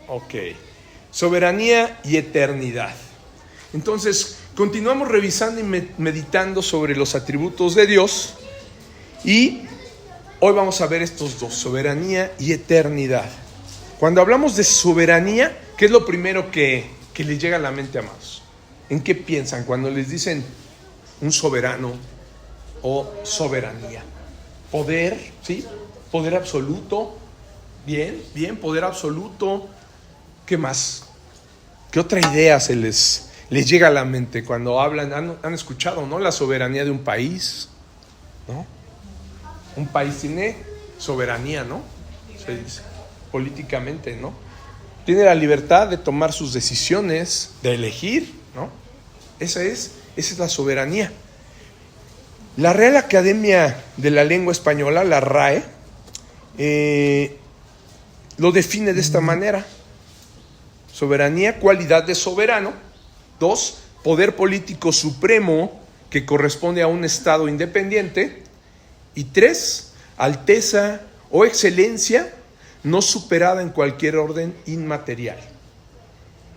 Ok. Soberanía y eternidad. Entonces, continuamos revisando y meditando sobre los atributos de Dios. Y hoy vamos a ver estos dos, soberanía y eternidad. Cuando hablamos de soberanía, ¿qué es lo primero que les llega a la mente, amados? ¿En qué piensan cuando les dicen un soberano o soberanía? Poder, ¿sí? Poder absoluto. Bien, poder absoluto. ¿Qué más? ¿Qué otra idea les llega a la mente cuando hablan? Han escuchado, ¿no? La soberanía de un país, ¿no? Un país tiene soberanía, ¿no? Se dice políticamente, ¿no? Tiene la libertad de tomar sus decisiones, de elegir, ¿no? Esa es la soberanía. La Real Academia de la Lengua Española, la RAE, lo define de esta manera. Soberanía, cualidad de soberano. 2, poder político supremo que corresponde a un Estado independiente. Y 3, alteza o excelencia no superada en cualquier orden inmaterial.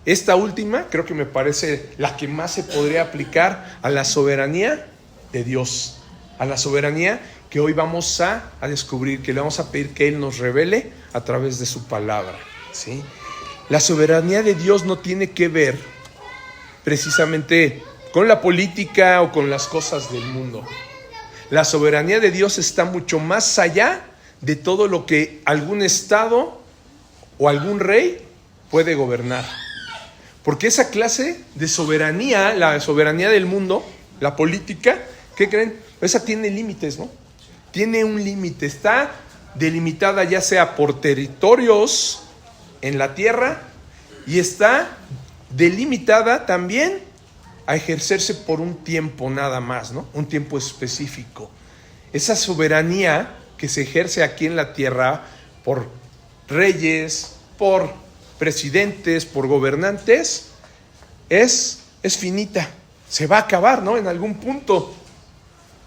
Esta última creo que me parece la que más se podría aplicar a la soberanía de Dios, a la soberanía que hoy vamos a descubrir, que le vamos a pedir que Él nos revele a través de su palabra, ¿sí? La soberanía de Dios no tiene que ver precisamente con la política o con las cosas del mundo. La soberanía de Dios está mucho más allá de todo lo que algún estado o algún rey puede gobernar. Porque esa clase de soberanía, la soberanía del mundo, la política, ¿qué creen? Esa tiene límites, ¿no? Tiene un límite, está delimitada ya sea por territorios en la tierra y está delimitada también a ejercerse por un tiempo nada más, ¿no? Un tiempo específico. Esa soberanía que se ejerce aquí en la tierra por reyes, por presidentes, por gobernantes, es finita. Se va a acabar, ¿no? En algún punto.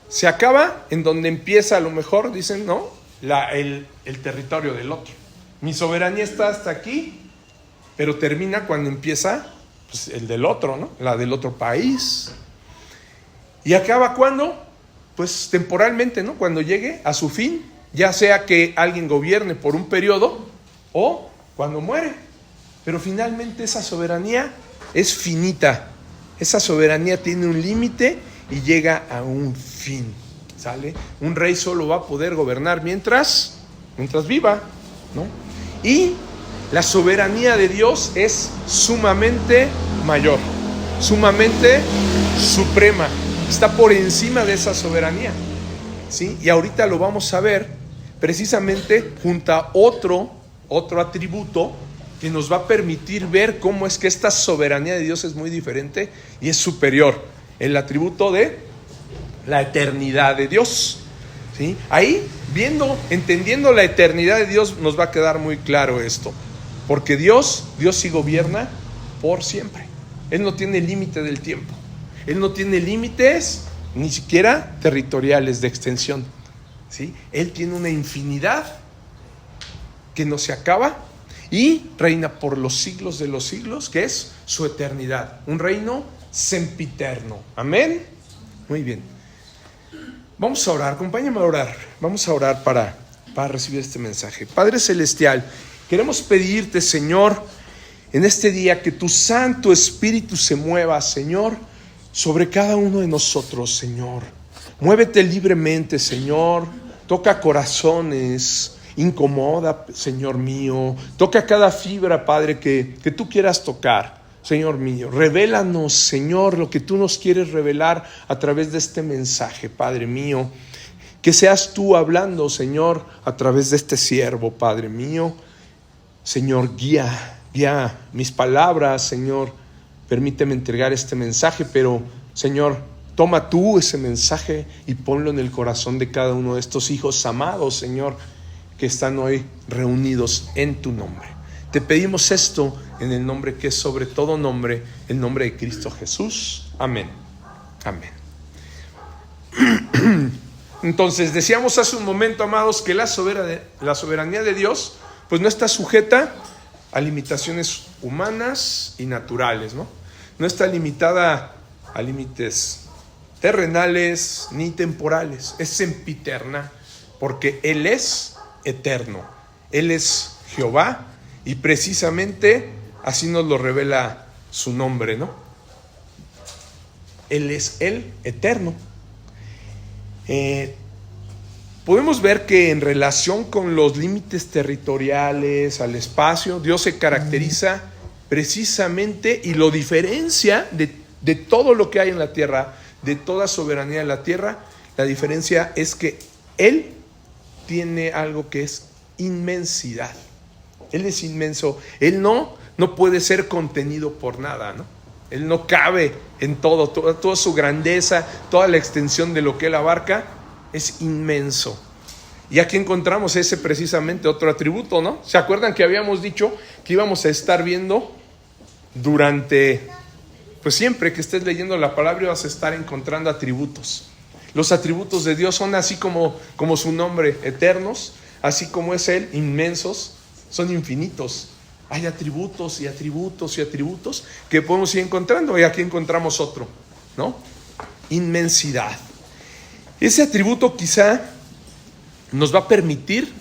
Se acaba en donde empieza, a lo mejor, dicen, ¿no? El territorio del otro. Mi soberanía está hasta aquí, pero termina cuando empieza pues, el del otro, ¿no? La del otro país. ¿Y acaba cuándo? Pues temporalmente, ¿no? Cuando llegue a su fin, ya sea que alguien gobierne por un periodo o cuando muere. Pero finalmente esa soberanía es finita. Esa soberanía tiene un límite y llega a un fin, ¿sale? Un rey solo va a poder gobernar mientras viva, ¿no? Y la soberanía de Dios es sumamente mayor, sumamente suprema. Está por encima de esa soberanía, ¿sí? Y ahorita lo vamos a ver precisamente junto a otro atributo que nos va a permitir ver cómo es que esta soberanía de Dios es muy diferente y es superior. El atributo de la eternidad de Dios, ¿sí? Ahí, entendiendo la eternidad de Dios, nos va a quedar muy claro esto. Porque Dios sí gobierna por siempre. Él no tiene límite del tiempo. Él no tiene límites ni siquiera territoriales de extensión, ¿sí? Él tiene una infinidad que no se acaba y reina por los siglos de los siglos, que es su eternidad. Un reino sempiterno. Amén. Muy bien. Vamos a orar, acompáñame a orar. Vamos a orar para recibir este mensaje. Padre Celestial, queremos pedirte, Señor, en este día que tu Santo Espíritu se mueva, Señor, sobre cada uno de nosotros, Señor. Muévete libremente, Señor. Toca corazones, incomoda, Señor mío. Toca cada fibra, Padre, que tú quieras tocar, Señor mío. Revélanos, Señor, lo que tú nos quieres revelar a través de este mensaje, Padre mío. Que seas tú hablando, Señor, a través de este siervo, Padre mío. Señor, guía mis palabras, Señor. Permíteme entregar este mensaje, pero, Señor, toma tú ese mensaje y ponlo en el corazón de cada uno de estos hijos amados, Señor, que están hoy reunidos en tu nombre. Te pedimos esto en el nombre que es sobre todo nombre, el nombre de Cristo Jesús. Amén. Amén. Entonces, decíamos hace un momento, amados, que la soberanía de Dios pues no está sujeta a limitaciones humanas y naturales, ¿no? No está limitada a límites terrenales ni temporales, es sempiterna, porque Él es eterno, Él es Jehová, y precisamente así nos lo revela su nombre, ¿no? Él es el eterno. Podemos ver que en relación con los límites territoriales, al espacio, Dios se caracteriza precisamente y lo diferencia de todo lo que hay en la tierra, de toda soberanía de la tierra. La diferencia es que Él tiene algo que es inmensidad. Él es inmenso. Él no puede ser contenido por nada, ¿no? Él no cabe en toda su grandeza, toda la extensión de lo que Él abarca es inmenso. Y aquí encontramos ese precisamente otro atributo, ¿no? ¿Se acuerdan que habíamos dicho que íbamos a estar viendo durante, pues siempre que estés leyendo la palabra vas a estar encontrando atributos? Los atributos de Dios son así como su nombre, eternos, así como es Él, inmensos, son infinitos. Hay atributos y atributos y atributos que podemos ir encontrando, y aquí encontramos otro, ¿no? Inmensidad. Ese atributo quizá nos va a permitir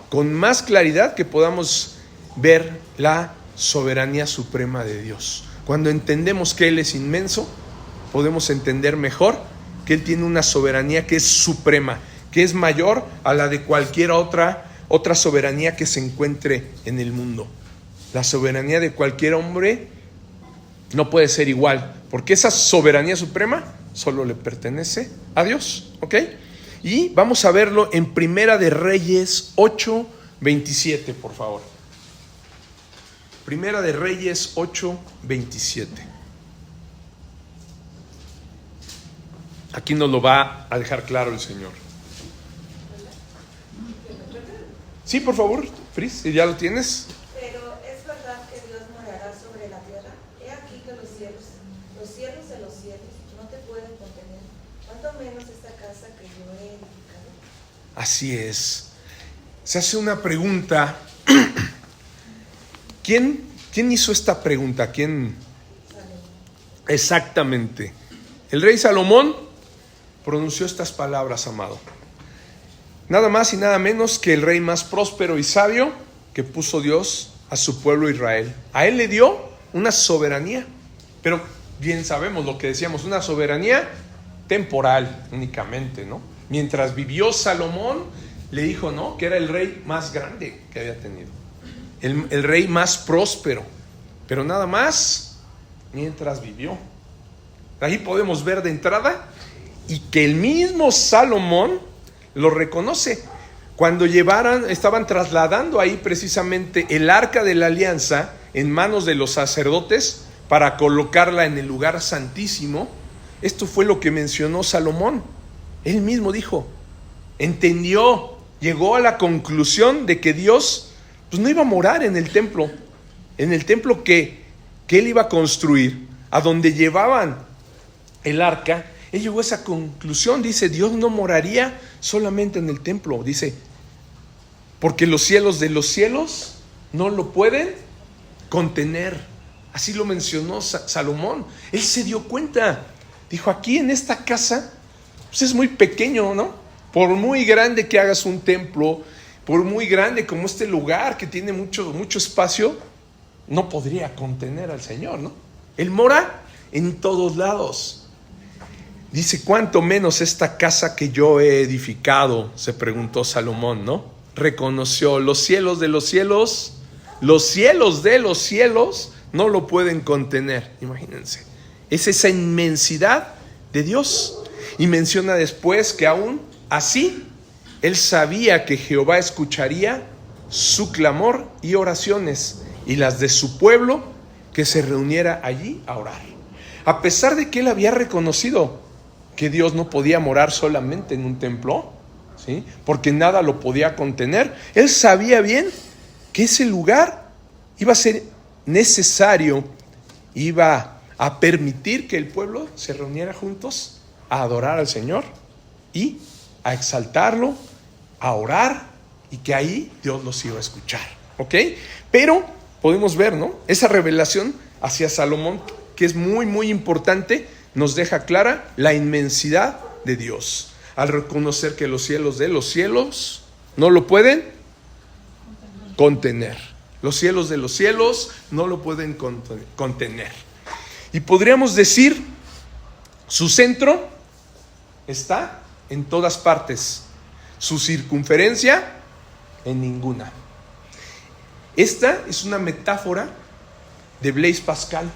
con más claridad que podamos ver la soberanía suprema de Dios. Cuando entendemos que Él es inmenso, podemos entender mejor que Él tiene una soberanía que es suprema, que es mayor a la de cualquier otra soberanía que se encuentre en el mundo. La soberanía de cualquier hombre no puede ser igual, porque esa soberanía suprema solo le pertenece a Dios, ¿ok? Y vamos a verlo en Primera de Reyes 8:27, por favor. Primera de Reyes 8:27. Aquí nos lo va a dejar claro el Señor. Sí, por favor, Fris, si ya lo tienes. Pero es verdad que Dios morará sobre la tierra. He aquí que los cielos de los cielos, no te pueden contener, cuánto menos esta casa que yo he edificado. Así es. Se hace una pregunta. ¿Quién hizo esta pregunta? ¿Quién? Salomón. Exactamente. El rey Salomón pronunció estas palabras, amado. Nada más y nada menos que el rey más próspero y sabio que puso Dios a su pueblo Israel. A él le dio una soberanía, pero bien sabemos lo que decíamos, una soberanía temporal únicamente, ¿no? Mientras vivió Salomón, le dijo, ¿no?, que era el rey más grande que había tenido, el rey más próspero, pero nada más mientras vivió. Ahí podemos ver de entrada y que el mismo Salomón lo reconoce. Cuando estaban trasladando ahí precisamente el arca de la alianza en manos de los sacerdotes para colocarla en el lugar santísimo, esto fue lo que mencionó Salomón. Él mismo dijo, entendió, llegó a la conclusión de que Dios pues no iba a morar en el templo que él iba a construir, a donde llevaban el arca. Él llegó a esa conclusión, dice, Dios no moraría solamente en el templo, dice, porque los cielos de los cielos no lo pueden contener. Así lo mencionó Salomón. Él se dio cuenta, dijo, aquí en esta casa, pues es muy pequeño, ¿no? Por muy grande que hagas un templo, por muy grande como este lugar que tiene mucho espacio, no podría contener al Señor, ¿no? Él mora en todos lados. Dice, ¿cuánto menos esta casa que yo he edificado? Se preguntó Salomón, ¿no? Reconoció, los cielos de los cielos no lo pueden contener. Imagínense, es esa inmensidad de Dios. Y menciona después que aún así, él sabía que Jehová escucharía su clamor y oraciones y las de su pueblo que se reuniera allí a orar. A pesar de que él había reconocido que Dios no podía morar solamente en un templo, ¿sí?, porque nada lo podía contener, él sabía bien que ese lugar iba a ser necesario, iba a permitir que el pueblo se reuniera juntos a adorar al Señor y a exaltarlo, a orar, y que ahí Dios los iba a escuchar, ¿ok? Pero podemos ver, ¿no? Esa revelación hacia Salomón, que es muy, muy importante, nos deja clara la inmensidad de Dios. Al reconocer que los cielos de los cielos no lo pueden contener. Los cielos de los cielos no lo pueden contener. Y podríamos decir, su centro está en todas partes, su circunferencia en ninguna. Esta es una metáfora de Blaise Pascal.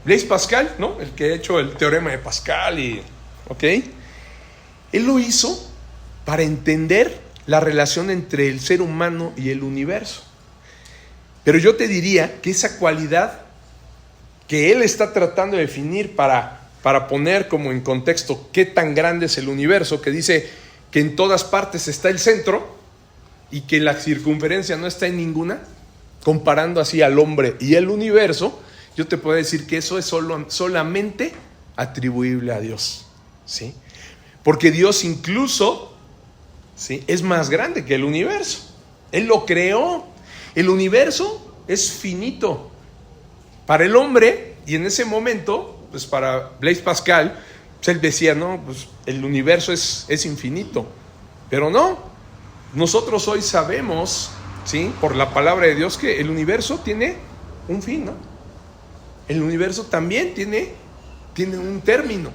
Blaise Pascal, ¿no? El que ha hecho el teorema de Pascal ¿ok? Él lo hizo para entender la relación entre el ser humano y el universo. Pero yo te diría que esa cualidad que él está tratando de definir para poner como en contexto qué tan grande es el universo, que dice que en todas partes está el centro y que la circunferencia no está en ninguna, comparando así al hombre y el universo, yo te puedo decir que eso es solamente atribuible a Dios, ¿sí? Porque Dios incluso, ¿sí?, es más grande que el universo. Él lo creó. El universo es finito. Para el hombre, y en ese momento, pues para Blaise Pascal, pues él decía, no, pues el universo es infinito. Pero no, nosotros hoy sabemos, ¿sí?, por la palabra de Dios, que el universo tiene un fin, ¿no? El universo también tiene un término.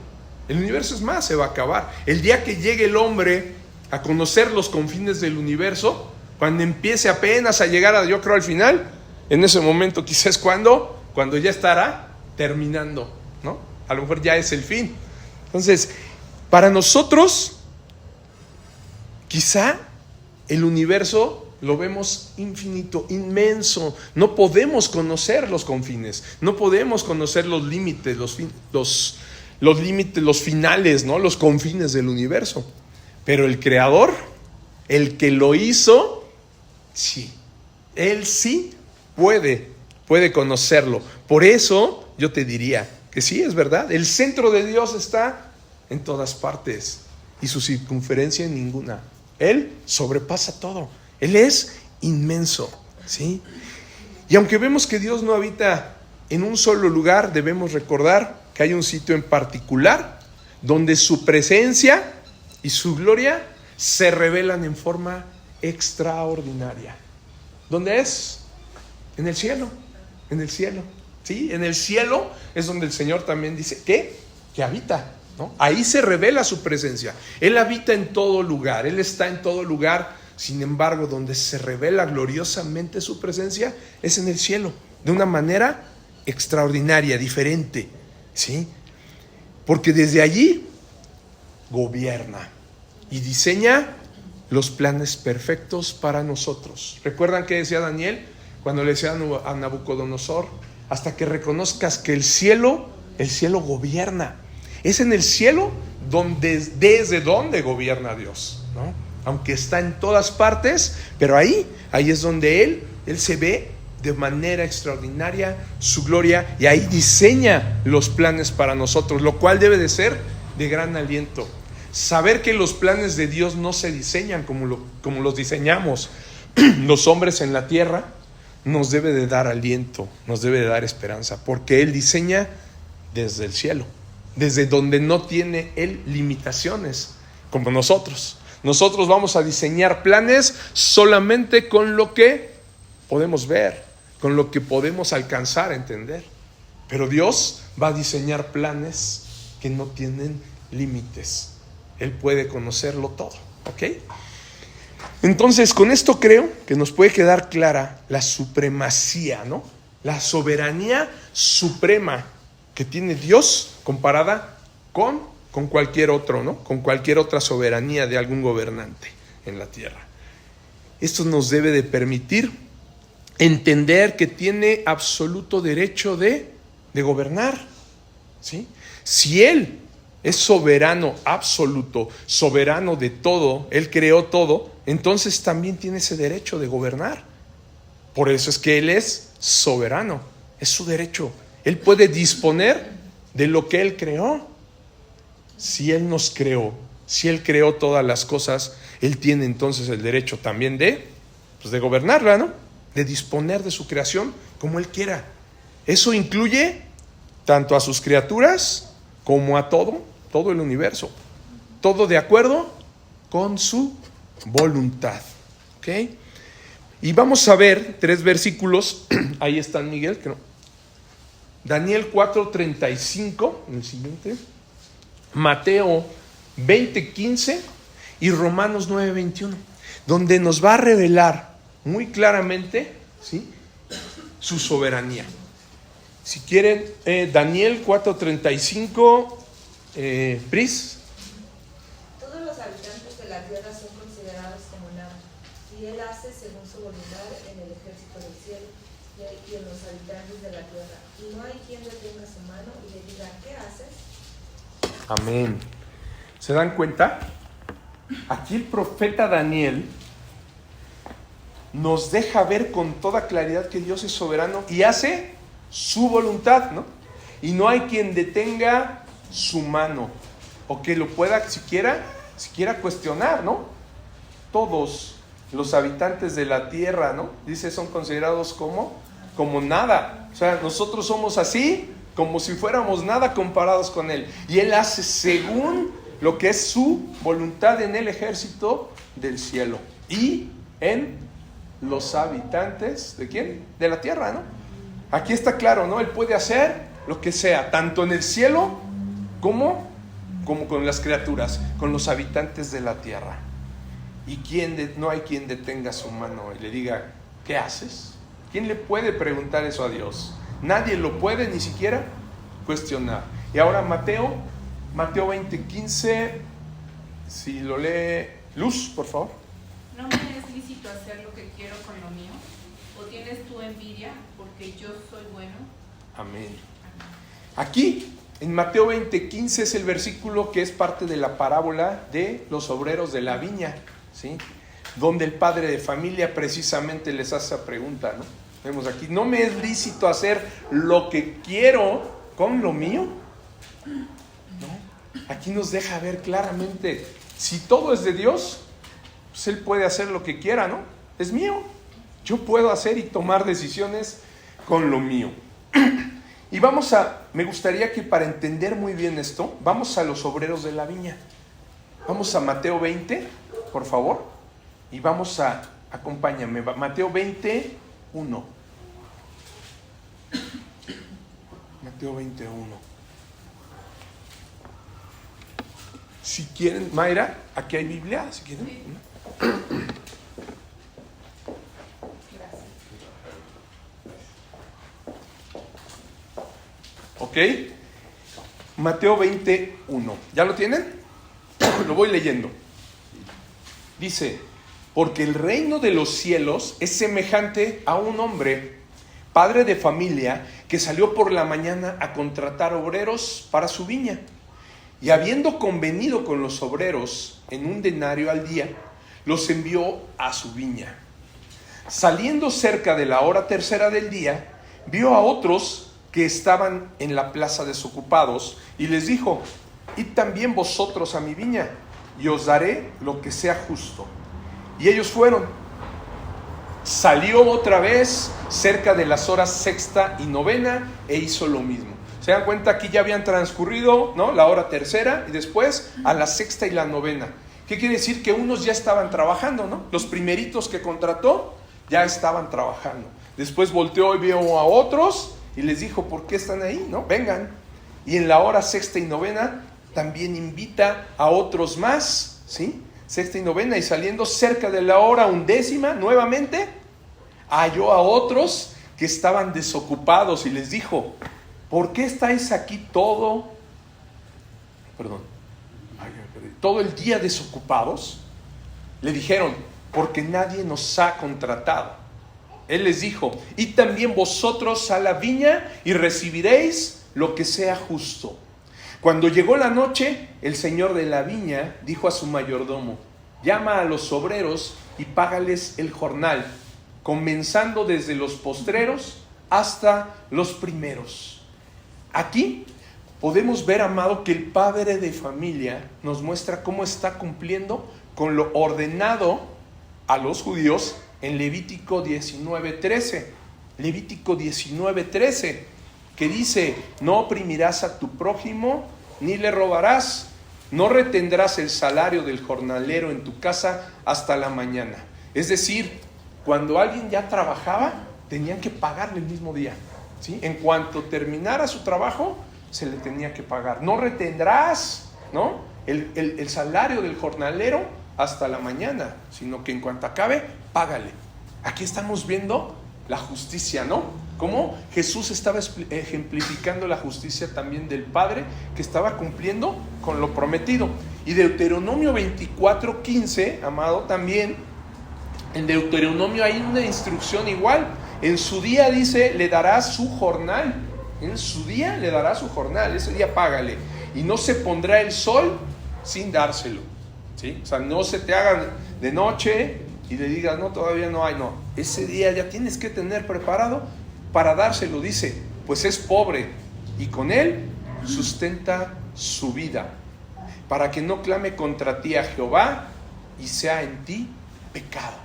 El universo, es más, se va a acabar. El día que llegue el hombre a conocer los confines del universo, cuando empiece apenas a llegar yo creo al final, en ese momento quizás cuando ya estará terminando, ¿no? A lo mejor ya es el fin. Entonces, para nosotros, quizá el universo lo vemos infinito, inmenso. No podemos conocer los confines, no podemos conocer los límites, los límites, los finales, ¿no?, los confines del universo. Pero el creador, el que lo hizo, sí, él sí puede conocerlo. Por eso yo te diría que sí, es verdad, el centro de Dios está en todas partes y su circunferencia en ninguna. Él sobrepasa todo, Él es inmenso, ¿sí? Y aunque vemos que Dios no habita en un solo lugar, debemos recordar que hay un sitio en particular donde su presencia y su gloria se revelan en forma extraordinaria. ¿Dónde es? En el cielo, ¿sí? En el cielo es donde el Señor también dice que habita, ¿no? Ahí se revela su presencia. Él habita en todo lugar, Él está en todo lugar. Sin embargo, donde se revela gloriosamente su presencia es en el cielo, de una manera extraordinaria, diferente, ¿sí? Porque desde allí gobierna y diseña los planes perfectos para nosotros. ¿Recuerdan qué decía Daniel cuando le decía a Nabucodonosor? Hasta que reconozcas que el cielo gobierna. Es en el cielo desde donde gobierna Dios, ¿no? Aunque está en todas partes, pero ahí es donde Él se ve de manera extraordinaria su gloria, y ahí diseña los planes para nosotros, lo cual debe de ser de gran aliento. Saber que los planes de Dios no se diseñan como los diseñamos los hombres en la tierra, nos debe de dar aliento, nos debe de dar esperanza, porque Él diseña desde el cielo, desde donde no tiene Él limitaciones como nosotros. Nosotros vamos a diseñar planes solamente con lo que podemos ver, con lo que podemos alcanzar a entender. Pero Dios va a diseñar planes que no tienen límites. Él puede conocerlo todo, ¿ok? Entonces, con esto creo que nos puede quedar clara la supremacía, ¿no? La soberanía suprema que tiene Dios comparada con cualquier otro, ¿no? Con cualquier otra soberanía de algún gobernante en la tierra. Esto nos debe de permitir entender que tiene absoluto derecho de gobernar, ¿sí? Si Él es soberano absoluto, soberano de todo, Él creó todo, entonces también tiene ese derecho de gobernar. Por eso es que Él es soberano, es su derecho. Él puede disponer de lo que Él creó. Si Él nos creó, si Él creó todas las cosas, Él tiene entonces el derecho también de gobernarla, ¿no? de disponer de su creación como Él quiera. Eso incluye tanto a sus criaturas como a todo el universo. Todo de acuerdo con su voluntad. ¿Ok? Y vamos a ver 3 versículos. Ahí están, Miguel. Que no. Daniel 4:35, en el siguiente. Mateo 20:15 y Romanos 9:21, donde nos va a revelar muy claramente, ¿sí?, su soberanía. Si quieren, Daniel 4:35, Pris. Todos los habitantes de la tierra son considerados como nada, y Él hace según su voluntad en el ejército del cielo y en los habitantes de la tierra. Y no hay quien detenga su mano y le diga, ¿qué haces? Amén. ¿Se dan cuenta? Aquí el profeta Daniel nos deja ver con toda claridad que Dios es soberano y hace su voluntad, ¿no? Y no hay quien detenga su mano o que lo pueda siquiera cuestionar, ¿no? Todos los habitantes de la tierra, ¿no?, dice, son considerados como nada. O sea, nosotros somos así, como si fuéramos nada comparados con Él. Y Él hace según lo que es su voluntad en el ejército del cielo y en los habitantes, ¿de quién? De la tierra, ¿no? Aquí está claro, ¿no? Él puede hacer lo que sea, tanto en el cielo como con las criaturas, con los habitantes de la tierra. Y no hay quien detenga su mano y le diga, ¿qué haces? ¿Quién le puede preguntar eso a Dios? Nadie lo puede ni siquiera cuestionar. Y ahora Mateo 20:15, si lo lee Luz, por favor. ¿No me es lícito hacer lo que quiero con lo mío? ¿O tienes tú envidia porque yo soy bueno? Amén. Aquí, en Mateo 20:15, es el versículo que es parte de la parábola de los obreros de la viña, ¿sí?, donde el padre de familia precisamente les hace esa pregunta, ¿no? Vemos aquí, ¿no me es lícito hacer lo que quiero con lo mío? ¿No? Aquí nos deja ver claramente, si todo es de Dios, pues Él puede hacer lo que quiera, ¿no? Es mío. Yo puedo hacer y tomar decisiones con lo mío. Y me gustaría que para entender muy bien esto, vamos a los obreros de la viña. Vamos a Mateo 20, por favor. Y acompáñame, Mateo 20:1. Mateo 20:1. Si quieren, Mayra, aquí hay Biblia, si quieren. Sí. Gracias. Ok. Mateo 20:1. ¿Ya lo tienen? Lo voy leyendo. Dice, porque el reino de los cielos es semejante a un hombre, padre de familia, que salió por la mañana a contratar obreros para su viña. Y habiendo convenido con los obreros en 1 denario al día, los envió a su viña. Saliendo cerca de la hora tercera del día, vio a otros que estaban en la plaza desocupados y les dijo, id también vosotros a mi viña y os daré lo que sea justo. Y ellos fueron. Salió otra vez cerca de las horas sexta y novena e hizo lo mismo. Se dan cuenta, aquí ya habían transcurrido, ¿no?, la hora tercera y después a la sexta y la novena. ¿Qué quiere decir? Que unos ya estaban trabajando, ¿no? Los primeritos que contrató ya estaban trabajando. Después volteó y vio a otros y les dijo, ¿por qué están ahí? ¿No? Vengan. Y en la hora sexta y novena también invita a otros más, ¿sí? Sexta y novena, y saliendo cerca de la hora 11ª, nuevamente, halló a otros que estaban desocupados y les dijo, ¿por qué estáis aquí todo el día desocupados? Le dijeron, porque nadie nos ha contratado. Él les dijo, id también vosotros a la viña y recibiréis lo que sea justo. Cuando llegó la noche, el señor de la viña dijo a su mayordomo, llama a los obreros y págales el jornal, comenzando desde los postreros hasta los primeros. Aquí podemos ver, amado, que el padre de familia nos muestra cómo está cumpliendo con lo ordenado a los judíos en Levítico 19:13. Levítico 19:13, que dice: no oprimirás a tu prójimo, ni le robarás, no retendrás el salario del jornalero en tu casa hasta la mañana. Es decir, cuando alguien ya trabajaba, tenían que pagarle el mismo día, ¿sí? En cuanto terminara su trabajo, se le tenía que pagar. No retendrás, ¿no?, el salario del jornalero hasta la mañana, sino que en cuanto acabe, págale. Aquí estamos viendo la justicia, ¿no? Cómo Jesús estaba ejemplificando la justicia también del Padre, que estaba cumpliendo con lo prometido. Y Deuteronomio 24:15, amado, también en Deuteronomio hay una instrucción igual. En su día, dice, le dará su jornal. En su día le dará su jornal, ese día págale. Y no se pondrá el sol sin dárselo, ¿sí? O sea, no se te haga de noche y le digas, no, todavía no hay, no. Ese día ya tienes que tener preparado para dárselo, dice, pues es pobre y con él sustenta su vida, para que no clame contra ti a Jehová y sea en ti pecado.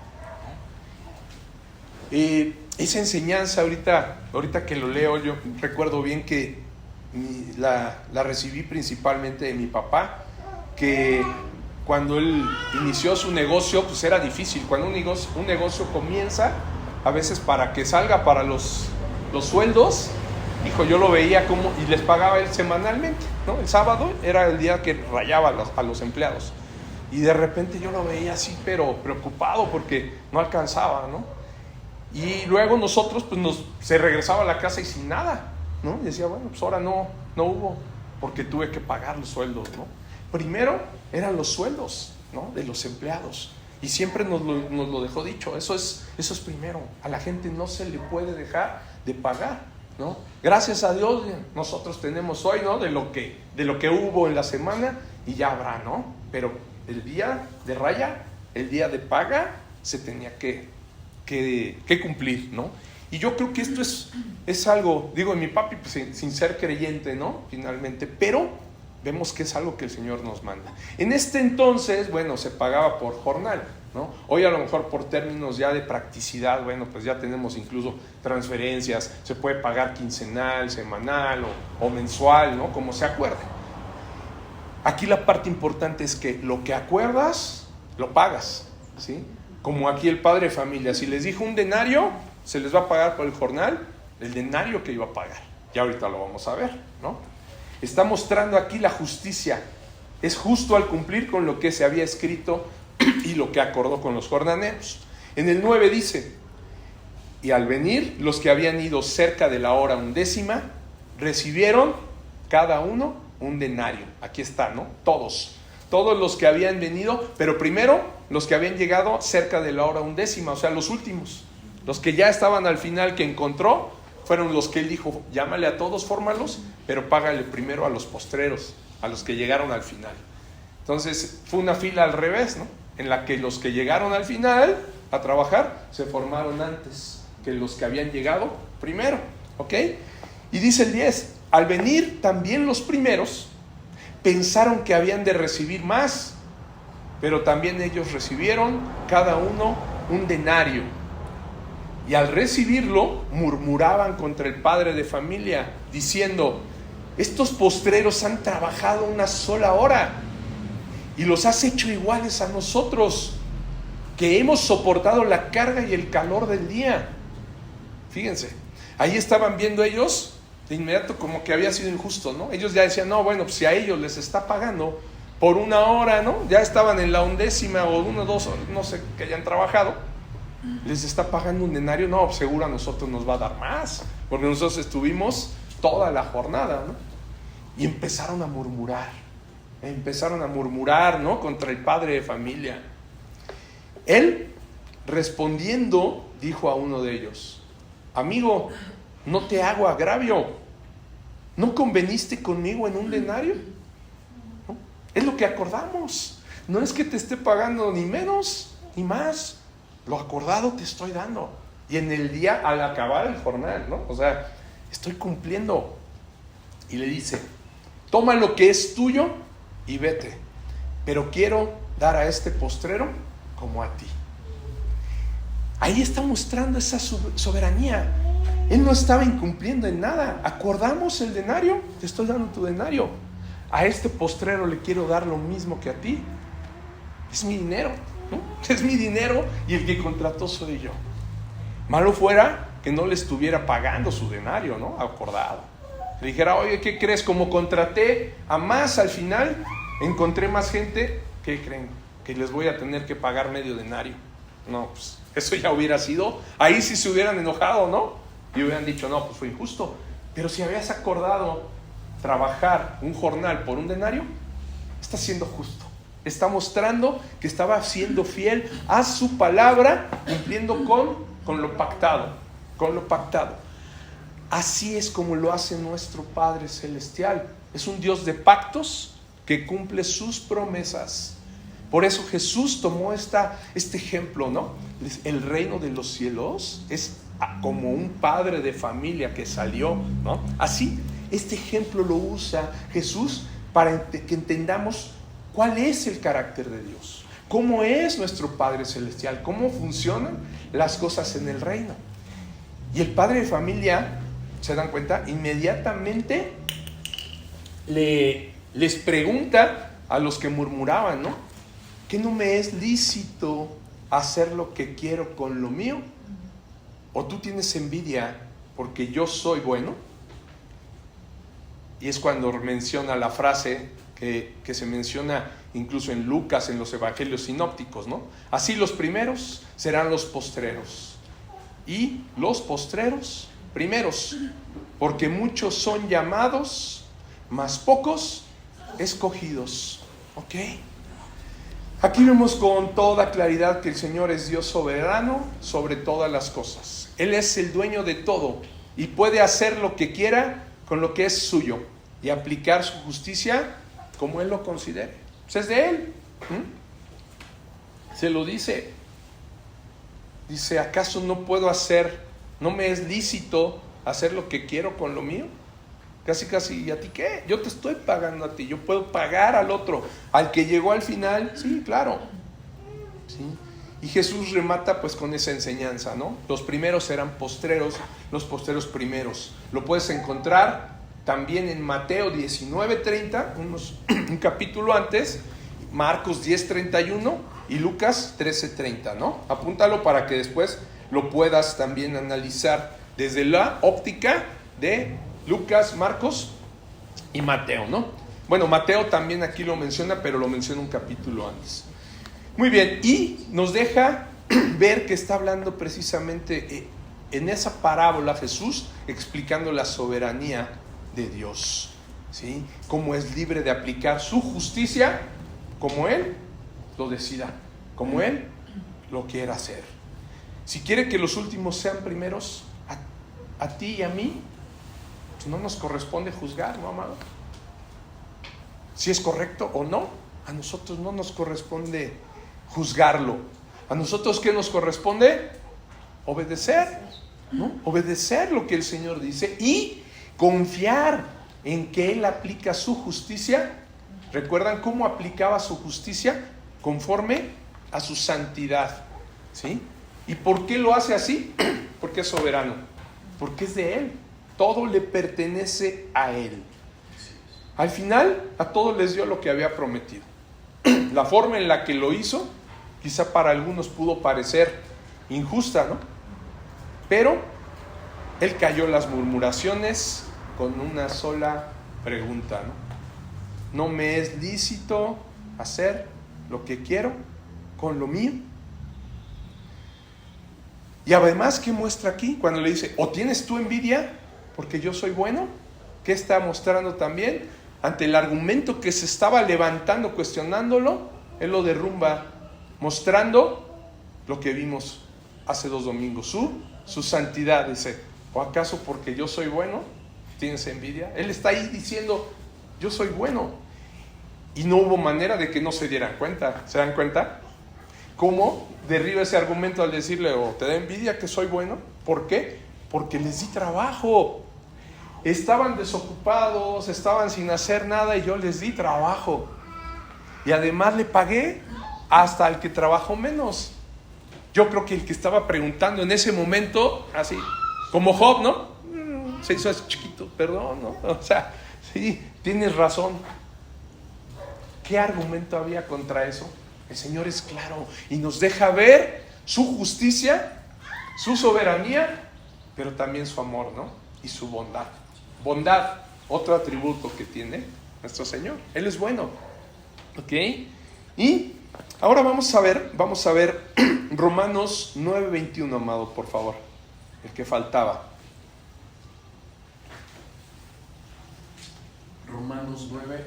Esa enseñanza ahorita que lo leo, yo recuerdo bien que la recibí principalmente de mi papá, que cuando él inició su negocio, pues era difícil. Cuando un negocio comienza, a veces para que salga para los sueldos, hijo, yo lo veía como, y les pagaba él semanalmente, ¿no? El sábado era el día que rayaba a los empleados, y de repente yo lo veía así, pero preocupado porque no alcanzaba, ¿no? Y luego nosotros, pues se regresaba a la casa y sin nada, ¿no? Y decía, bueno, pues ahora no hubo, porque tuve que pagar los sueldos, ¿no? Primero eran los sueldos, ¿no?, de los empleados, y siempre nos lo dejó dicho, eso es primero. A la gente no se le puede dejar de pagar, ¿no? Gracias a Dios nosotros tenemos hoy, ¿no?, de lo que hubo en la semana, y ya habrá, ¿no? Pero el día de raya, el día de paga, se tenía que cumplir, ¿no? Y yo creo que esto es algo, digo, en mi papi, pues, sin ser creyente, ¿no?, finalmente, pero vemos que es algo que el Señor nos manda. En este entonces, bueno, se pagaba por jornal, ¿no? Hoy a lo mejor por términos ya de practicidad, bueno, pues ya tenemos incluso transferencias, se puede pagar quincenal, semanal o mensual, ¿no?, como se acuerde. Aquí la parte importante es que lo que acuerdas, lo pagas, ¿sí? Como aquí el padre de familia, si les dijo un denario, se les va a pagar por el jornal, el denario que iba a pagar. Ya ahorita lo vamos a ver, ¿no? Está mostrando aquí la justicia. Es justo al cumplir con lo que se había escrito y lo que acordó con los jornaleros. En el 9 dice: y al venir los que habían ido cerca de la hora 11, recibieron cada uno un denario. Aquí está, ¿no? Todos los que habían venido, pero primero los que habían llegado cerca de la hora 11, o sea, los últimos, los que ya estaban al final, que encontró, fueron los que él dijo, llámale a todos, fórmalos, pero págale primero a los postreros, a los que llegaron al final. Entonces fue una fila al revés, ¿no?, en la que los que llegaron al final a trabajar se formaron antes que los que habían llegado primero, ¿ok? Y dice el 10, al venir también los primeros pensaron que habían de recibir más, pero también ellos recibieron cada uno un denario. Y al recibirlo, murmuraban contra el padre de familia, diciendo, estos postreros han trabajado una sola hora, y los has hecho iguales a nosotros, que hemos soportado la carga y el calor del día. Fíjense, ahí estaban viendo ellos, de inmediato, como que había sido injusto, ¿no? Ellos ya decían, no, bueno, pues si a ellos les está pagando por una hora, ¿no? Ya estaban en la 11 o 1 o 2, no sé, que hayan trabajado, les está pagando un denario, no, seguro a nosotros nos va a dar más, porque nosotros estuvimos toda la jornada, ¿no? Y empezaron a murmurar, ¿no?, contra el padre de familia. Él, respondiendo, dijo a uno de ellos, amigo, no te hago agravio, ¿no conveniste conmigo en un denario? ¿No? Es lo que acordamos, no es que te esté pagando ni menos ni más, lo acordado te estoy dando, y en el día al acabar el jornal, ¿no? O sea, estoy cumpliendo. Y le dice, toma lo que es tuyo y vete, pero quiero dar a este postrero como a ti. Ahí está mostrando esa soberanía. Él no estaba incumpliendo en nada. Acordamos el denario, te estoy dando tu denario. A este postrero le quiero dar lo mismo que a ti. Es mi dinero, ¿no? Es mi dinero y el que contrató soy yo. Malo fuera que no le estuviera pagando su denario, ¿no? Acordado. Le dijera, oye, ¿qué crees? Como contraté a más, al final encontré más gente. ¿Qué creen? Que les voy a tener que pagar medio denario. No, pues eso ya hubiera sido, ahí sí se hubieran enojado, ¿no? Y hubieran dicho, no, pues fue injusto. Pero si habías acordado trabajar un jornal por un denario, está siendo justo. Está mostrando que estaba siendo fiel a su palabra, cumpliendo con lo pactado, con lo pactado. Así es como lo hace nuestro Padre Celestial. Es un Dios de pactos que cumple sus promesas. Por eso Jesús tomó este ejemplo, ¿no? El reino de los cielos es como un padre de familia que salió, ¿no? Así, este ejemplo lo usa Jesús para que entendamos cuál es el carácter de Dios, cómo es nuestro Padre Celestial, cómo funcionan las cosas en el reino. Y el padre de familia, ¿se dan cuenta? Inmediatamente les pregunta a los que murmuraban, ¿no? ¿Que no me es lícito hacer lo que quiero con lo mío? ¿O tú tienes envidia porque yo soy bueno? Y es cuando menciona la frase que se menciona incluso en Lucas, en los evangelios sinópticos, ¿no? Así los primeros serán los postreros, y los postreros primeros, porque muchos son llamados, mas pocos escogidos. ¿Ok? Aquí vemos con toda claridad que el Señor es Dios soberano sobre todas las cosas. Él es el dueño de todo y puede hacer lo que quiera con lo que es suyo y aplicar su justicia como Él lo considere. Pues es de Él. Se lo dice. Dice, ¿acaso no me es lícito hacer lo que quiero con lo mío? Casi, ¿y a ti qué? Yo te estoy pagando a ti, yo puedo pagar al otro, al que llegó al final, sí, claro. ¿Sí? Y Jesús remata pues con esa enseñanza, ¿no? Los primeros serán postreros, los postreros primeros. Lo puedes encontrar también en Mateo 19:30, un capítulo antes, Marcos 10:31 y Lucas 13:30, ¿no? Apúntalo para que después lo puedas también analizar desde la óptica de Lucas, Marcos y Mateo, ¿no? Bueno, Mateo también aquí lo menciona, pero lo menciona un capítulo antes. Muy bien, y nos deja ver que está hablando precisamente en esa parábola Jesús explicando la soberanía de Dios, ¿sí? Cómo es libre de aplicar su justicia como Él lo decida, como Él lo quiera hacer. Si quiere que los últimos sean primeros, a ti y a mí, pues no nos corresponde juzgar, ¿no, amado? Si es correcto o no, a nosotros no nos corresponde juzgarlo. ¿A nosotros qué nos corresponde? Obedecer, ¿no? Obedecer lo que el Señor dice y confiar en que Él aplica su justicia. ¿Recuerdan cómo aplicaba su justicia? Conforme a su santidad, ¿sí? ¿Y por qué lo hace así? Porque es soberano, porque es de Él. Todo le pertenece a Él. Al final, a todos les dio lo que había prometido. La forma en la que lo hizo, quizá para algunos pudo parecer injusta, ¿no? Pero Él calló las murmuraciones con una sola pregunta, ¿no? ¿No me es lícito hacer lo que quiero con lo mío? Y además, ¿qué muestra aquí? Cuando le dice, ¿o tienes tú envidia porque yo soy bueno? ¿Qué está mostrando también? Ante el argumento que se estaba levantando, cuestionándolo, Él lo derrumba, mostrando lo que vimos hace 2 domingos, su santidad. Dice, ¿o acaso porque yo soy bueno tienes envidia? Él está ahí diciendo, yo soy bueno. Y no hubo manera de que no se dieran cuenta. ¿Se dan cuenta? ¿Cómo derriba ese argumento al decirle, ¿o te da envidia que soy bueno? ¿Por qué? Porque les di trabajo. Estaban desocupados, estaban sin hacer nada y yo les di trabajo. Y además le pagué hasta al que trabajó menos. Yo creo que el que estaba preguntando en ese momento, así, como Job, ¿no? Se hizo así chiquito, perdón, ¿no? O sea, sí, tienes razón. ¿Qué argumento había contra eso? El Señor es claro y nos deja ver su justicia, su soberanía, pero también su amor, ¿no? Y su bondad. Bondad, otro atributo que tiene nuestro Señor. Él es bueno. ¿Ok? Y ahora vamos a ver Romanos 9:21, amado, por favor. El que faltaba. Romanos 9:21.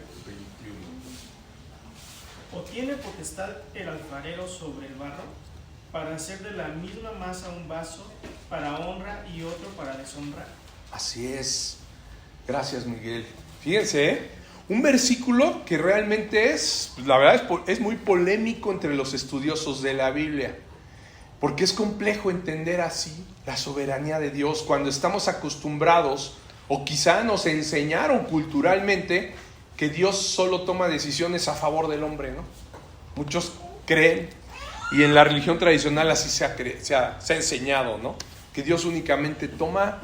¿O tiene potestad el alfarero sobre el barro para hacer de la misma masa un vaso para honra y otro para deshonra? Así es. Gracias, Miguel. Fíjense, un versículo que realmente es, la verdad es muy polémico entre los estudiosos de la Biblia, porque es complejo entender así la soberanía de Dios cuando estamos acostumbrados, o quizá nos enseñaron culturalmente, que Dios solo toma decisiones a favor del hombre, ¿no? Muchos creen, y en la religión tradicional así se ha enseñado, ¿no? Que Dios únicamente toma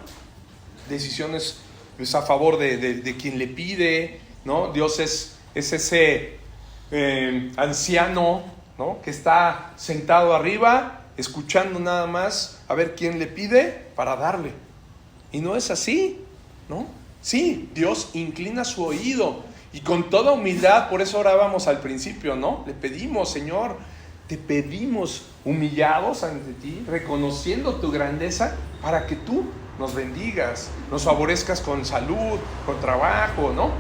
decisiones pues, a favor de quien le pide, ¿no? Dios es ese anciano, ¿no? Que está sentado arriba, escuchando nada más a ver quién le pide para darle. Y no es así, ¿no? Sí, Dios inclina su oído y con toda humildad, por eso orábamos al principio, ¿no? Le pedimos, Señor, te pedimos humillados ante ti, reconociendo tu grandeza para que tú nos bendigas, nos favorezcas con salud, con trabajo, ¿no?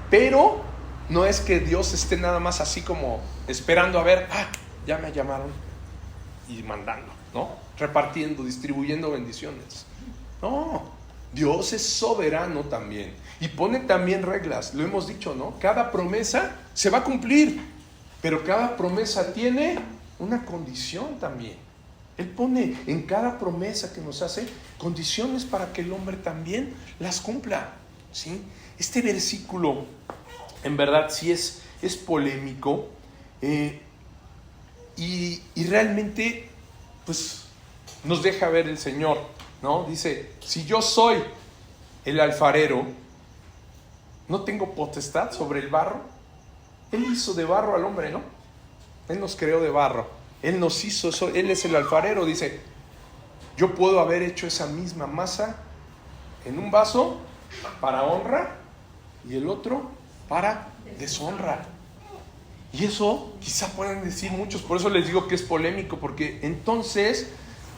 Pero no es que Dios esté nada más así como esperando a ver, ya me llamaron y mandando, ¿no? Repartiendo, distribuyendo bendiciones. No, Dios es soberano también y pone también reglas, lo hemos dicho, ¿no? Cada promesa se va a cumplir, pero cada promesa tiene una condición también. Él pone en cada promesa que nos hace condiciones para que el hombre también las cumpla, ¿sí? Este versículo en verdad sí es polémico y realmente pues nos deja ver el Señor, ¿no? Dice, si yo soy el alfarero, ¿no tengo potestad sobre el barro? Él hizo de barro al hombre, ¿no? Él nos creó de barro, Él nos hizo eso, Él es el alfarero. Dice, yo puedo haber hecho esa misma masa en un vaso para honra y el otro para deshonra. Y eso quizá puedan decir muchos, por eso les digo que es polémico, porque entonces,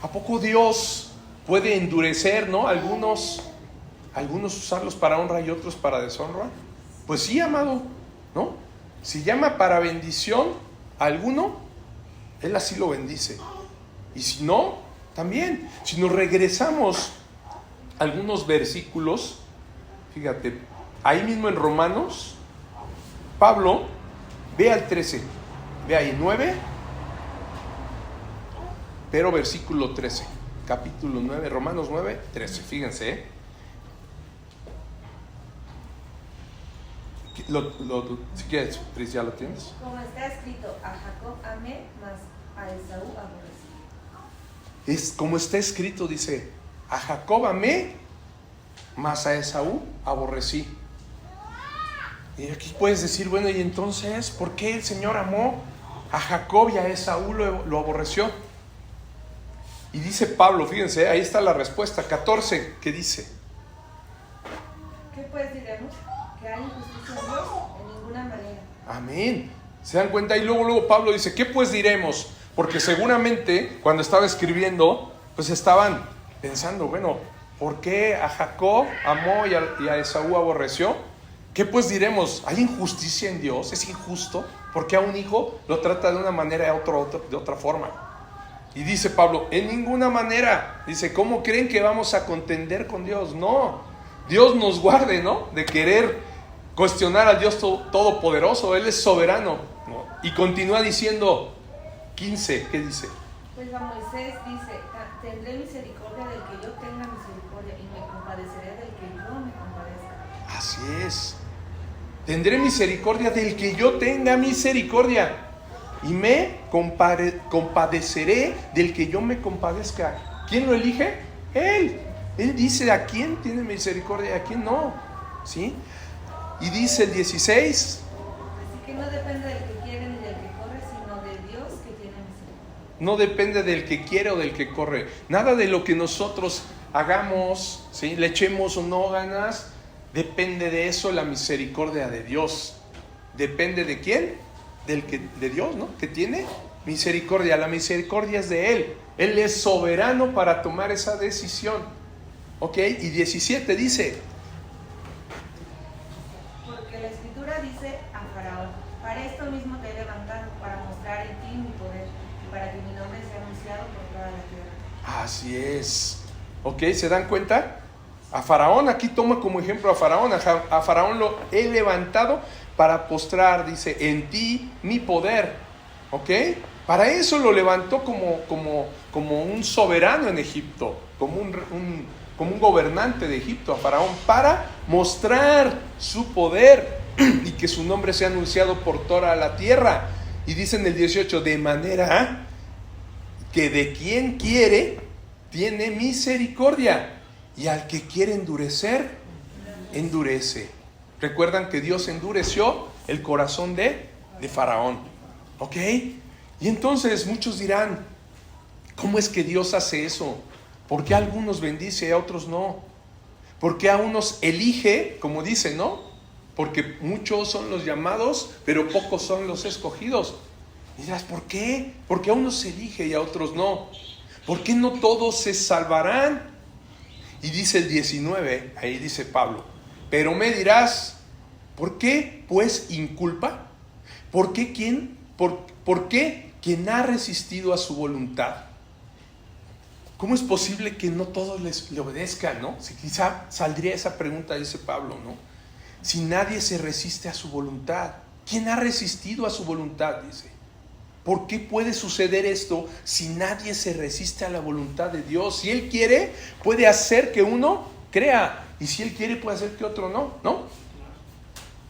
¿a poco Dios puede endurecer, ¿no? Algunos usarlos para honra y otros para deshonra? Pues sí, amado, ¿no? Si llama para bendición a alguno, Él así lo bendice. Y si no, también. Si nos regresamos a algunos versículos, fíjate, ahí mismo en Romanos, Pablo, ve al 13, ve ahí 9, pero versículo 13, capítulo 9, Romanos 9, 13, fíjense, si quieres, Pris, ¿ya lo tienes? Como está escrito, a Jacob amé, mas a Esaú aborrecí. Es como está escrito, dice, a Jacob amé, mas a Esaú aborrecí. Y aquí puedes decir, bueno, y entonces, ¿por qué el Señor amó a Jacob y a Esaú lo aborreció? Y dice Pablo, fíjense, ahí está la respuesta, 14, ¿qué dice? ¿Qué pues diremos? ¿Que hay injusticia en Dios? En ninguna manera. Amén. ¿Se dan cuenta? Y luego Pablo dice, ¿qué pues diremos? Porque seguramente cuando estaba escribiendo, pues estaban pensando, bueno, ¿por qué a Jacob amó y a Esaú aborreció? ¿Qué pues diremos? ¿Hay injusticia en Dios? ¿Es injusto? ¿Por qué a un hijo lo trata de una manera y a otro de otra forma? Y dice Pablo, en ninguna manera. Dice, ¿cómo creen que vamos a contender con Dios? No, Dios nos guarde, ¿no? De querer cuestionar al Dios todopoderoso. Él es soberano, ¿no? Y continúa diciendo, 15, ¿qué dice? Pues a Moisés dice, tendré misericordia del que yo tenga misericordia y me compadeceré del que yo me compadezca. Así es. Tendré misericordia del que yo tenga misericordia. y me compadeceré del que yo me compadezca. ¿Quién lo elige? Él. Él dice a quién tiene misericordia y a quién no. ¿Sí? Y dice el 16. Así que no depende del que quiere ni del que corre, sino de Dios que tiene misericordia. No depende del que quiere o del que corre. Nada de lo que nosotros hagamos, ¿sí? Le echemos o no ganas, depende de eso la misericordia de Dios. ¿Depende de quién? De Dios, ¿no? Que tiene misericordia. La misericordia es de Él. Él es soberano para tomar esa decisión. ¿Ok? Y 17 dice. Porque la Escritura dice a Faraón: para esto mismo te he levantado, para mostrar en ti mi poder, y para que mi nombre sea anunciado por toda la tierra. Así es. ¿Ok? ¿Se dan cuenta? A Faraón, aquí toma como ejemplo a Faraón. A Faraón lo he levantado para postrar, dice, en ti mi poder. ¿Ok? Para eso lo levantó como un soberano en Egipto, como un gobernante de Egipto, a Faraón, para mostrar su poder y que su nombre sea anunciado por toda la tierra. Y dice en el 18, de manera que de quien quiere tiene misericordia, y al que quiere endurecer, endurece. Recuerdan que Dios endureció el corazón de Faraón. ¿Ok? Y entonces muchos dirán, ¿cómo es que Dios hace eso? ¿Por qué a algunos bendice y a otros no? ¿Por qué a unos elige, como dice, no? Porque muchos son los llamados, pero pocos son los escogidos. Y dirás, ¿por qué? Porque a unos se elige y a otros no. ¿Por qué no todos se salvarán? Y dice el 19, ahí dice Pablo, pero me dirás, ¿por qué pues inculpa? ¿Por qué quien ha resistido a su voluntad? ¿Cómo es posible que no todos le obedezcan, no? Si quizá saldría esa pregunta, dice Pablo, ¿no? Si nadie se resiste a su voluntad, ¿quién ha resistido a su voluntad? Dice. ¿Por qué puede suceder esto si nadie se resiste a la voluntad de Dios? Si Él quiere, puede hacer que uno crea. Y si Él quiere, puede hacer que otro no, ¿no?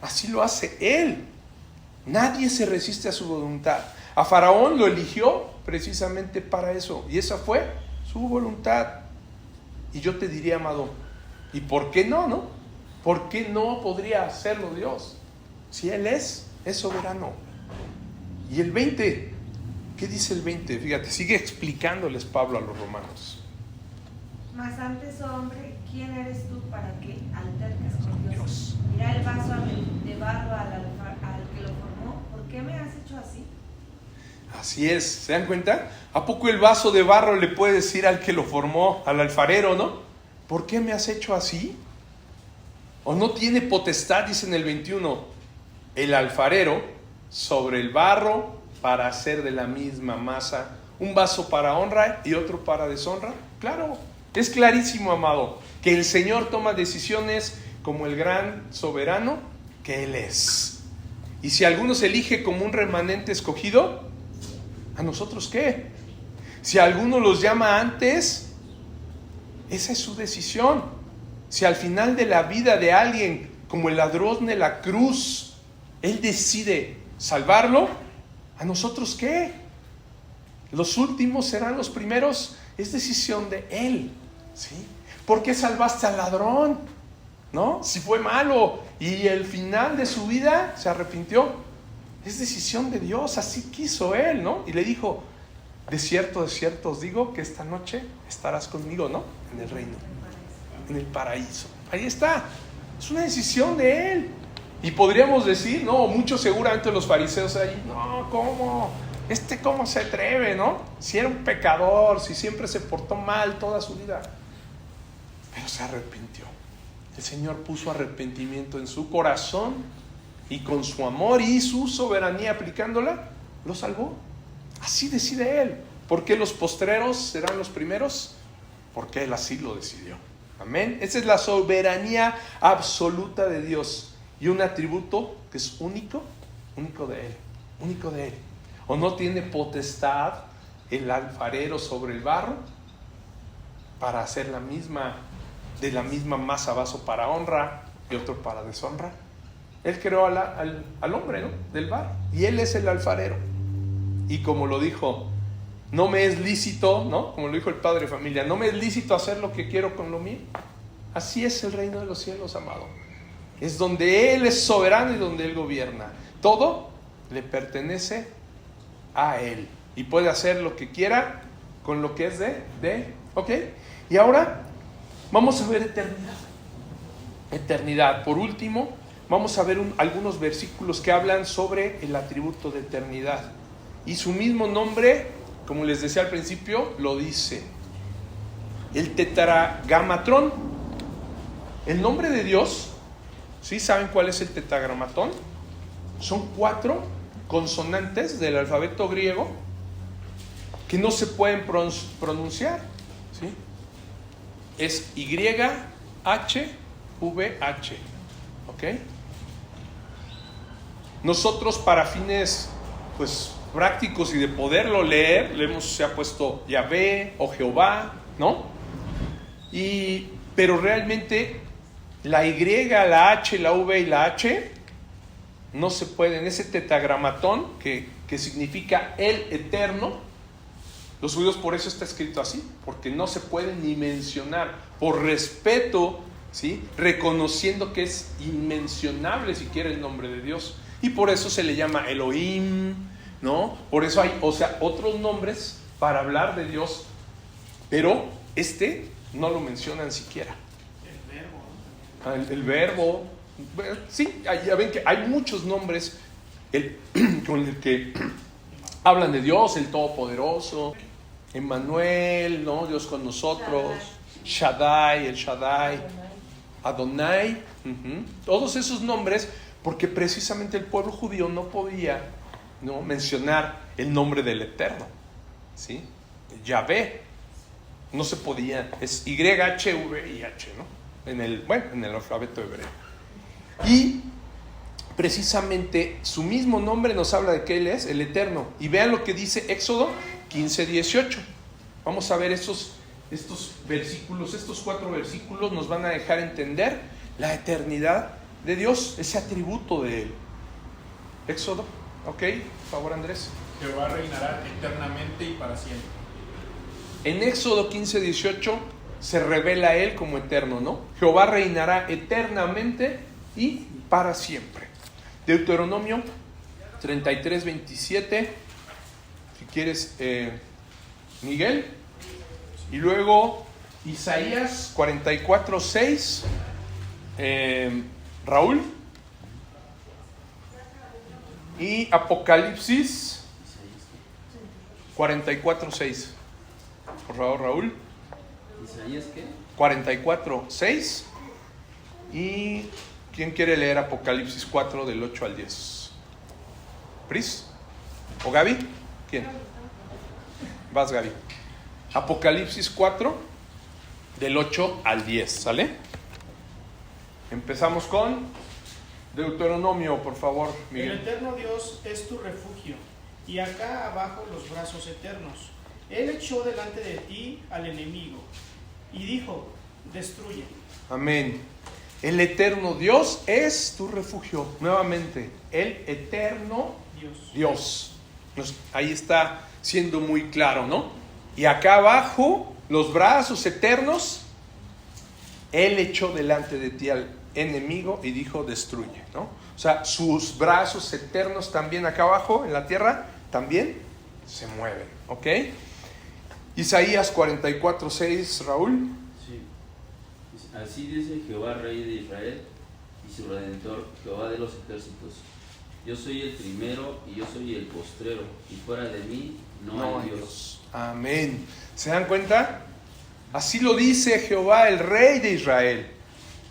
Así lo hace Él. Nadie se resiste a su voluntad. A Faraón lo eligió precisamente para eso. Y esa fue su voluntad. Y yo te diría, amado, ¿y por qué no, no? ¿Por qué no podría hacerlo Dios? Si Él es soberano. Y el 20, ¿qué dice el 20? Fíjate, sigue explicándoles Pablo a los romanos. Mas antes, oh hombre, ¿quién eres tú para que alterques con Dios. Mira el vaso de barro al que lo formó. ¿Por qué me has hecho así? Así es, ¿se dan cuenta? ¿A poco el vaso de barro le puede decir al que lo formó, al alfarero, no? ¿Por qué me has hecho así? ¿O no tiene potestad, dice en el 21, el alfarero sobre el barro para hacer de la misma masa un vaso para honra y otro para deshonra? Claro, es clarísimo, amado, que el Señor toma decisiones como el gran soberano que Él es. Y si alguno se elige como un remanente escogido, ¿a nosotros qué? Si alguno los llama antes, esa es su decisión. Si al final de la vida de alguien, como el ladrón de la cruz, Él decide salvarlo, ¿a nosotros qué? Los últimos serán los primeros, es decisión de Él, ¿sí? ¿Por qué salvaste al ladrón? ¿No? Si fue malo y el final de su vida se arrepintió, es decisión de Dios, así quiso Él, ¿no? Y le dijo, de cierto os digo que esta noche estarás conmigo, ¿no? En el reino, en el paraíso. Ahí está, es una decisión de Él. Y podríamos decir, no, muchos seguramente los fariseos ahí, no, ¿cómo? ¿Cómo se atreve, no? Si era un pecador, si siempre se portó mal toda su vida. Pero se arrepintió. El Señor puso arrepentimiento en su corazón y con su amor y su soberanía aplicándola, lo salvó. Así decide Él. ¿Por qué los postreros serán los primeros? Porque Él así lo decidió. Amén. Esa es la soberanía absoluta de Dios. Y un atributo que es único de Él, único de Él. ¿O no tiene potestad el alfarero sobre el barro para hacer de la misma masa vaso para honra y otro para deshonra? Él creó al hombre, ¿no? Del barro, y Él es el alfarero. Y como lo dijo, no me es lícito, ¿no? Como lo dijo el padre de familia, no me es lícito hacer lo que quiero con lo mío. Así es el reino de los cielos, amado. Es donde Él es soberano y donde Él gobierna. Todo le pertenece a Él. Y puede hacer lo que quiera con lo que es ¿ok? Y ahora vamos a ver eternidad. Eternidad. Por último, vamos a ver algunos versículos que hablan sobre el atributo de eternidad. Y su mismo nombre, como les decía al principio, lo dice. El tetragrámatón. El nombre de Dios, ¿sí saben cuál es el tetragrámatón? Son 4 consonantes del alfabeto griego que no se pueden pronunciar, ¿sí? Es YHVH, ¿ok? Nosotros, para fines pues prácticos y de poderlo leer, se ha puesto Yahvé o Jehová, ¿no? Pero realmente la Y, la H, la V y la H no se pueden. Ese tetragramatón que significa el eterno, los judíos por eso está escrito así, porque no se puede ni mencionar, por respeto, ¿sí? Reconociendo que es inmencionable siquiera el nombre de Dios, y por eso se le llama Elohim, ¿no? Por eso hay, otros nombres para hablar de Dios, pero no lo mencionan siquiera. El verbo, sí, ya ven que hay muchos nombres con el que hablan de Dios, el Todopoderoso, Emmanuel, ¿no? Dios con nosotros, el Shaddai, Adonai, todos esos nombres, porque precisamente el pueblo judío no podía, ¿no?, mencionar el nombre del Eterno, ¿sí? Yahvé, no se podía, es YHV y H, ¿no? En el alfabeto hebreo. Y precisamente su mismo nombre nos habla de que Él es el Eterno. Y vean lo que dice Éxodo 15:18. Vamos a ver estos versículos, estos 4 versículos nos van a dejar entender la eternidad de Dios, ese atributo de Él. Éxodo, ok, por favor, Andrés. Jehová reinará eternamente y para siempre. En Éxodo 15:18 se revela a Él como eterno, ¿no? Jehová reinará eternamente y para siempre. Deuteronomio 33:27, si quieres, Miguel. Y luego Isaías 44:6, Raúl. Y Apocalipsis 44:6. Por favor, Raúl. ¿Isaías qué? 44:6. ¿Y quién quiere leer Apocalipsis 4 del 8 al 10? ¿Pris? ¿O Gaby? ¿Quién? Vas, Gaby. Apocalipsis 4 del 8 al 10, ¿sale? Empezamos con Deuteronomio, por favor, Miguel. El eterno Dios es tu refugio, y acá abajo los brazos eternos. Él echó delante de ti al enemigo, y dijo, destruye. Amén. El eterno Dios es tu refugio. Nuevamente, el eterno Dios. Ahí está siendo muy claro, ¿no? Y acá abajo, los brazos eternos, Él echó delante de ti al enemigo y dijo, destruye, ¿no? O sea, sus brazos eternos también acá abajo, en la tierra, también se mueven, ¿ok? Isaías 44:6, Raúl. Sí. Así dice Jehová, Rey de Israel, y su Redentor, Jehová de los ejércitos. Yo soy el primero y yo soy el postrero, y fuera de mí no hay Dios. Amén. ¿Se dan cuenta? Así lo dice Jehová, el Rey de Israel,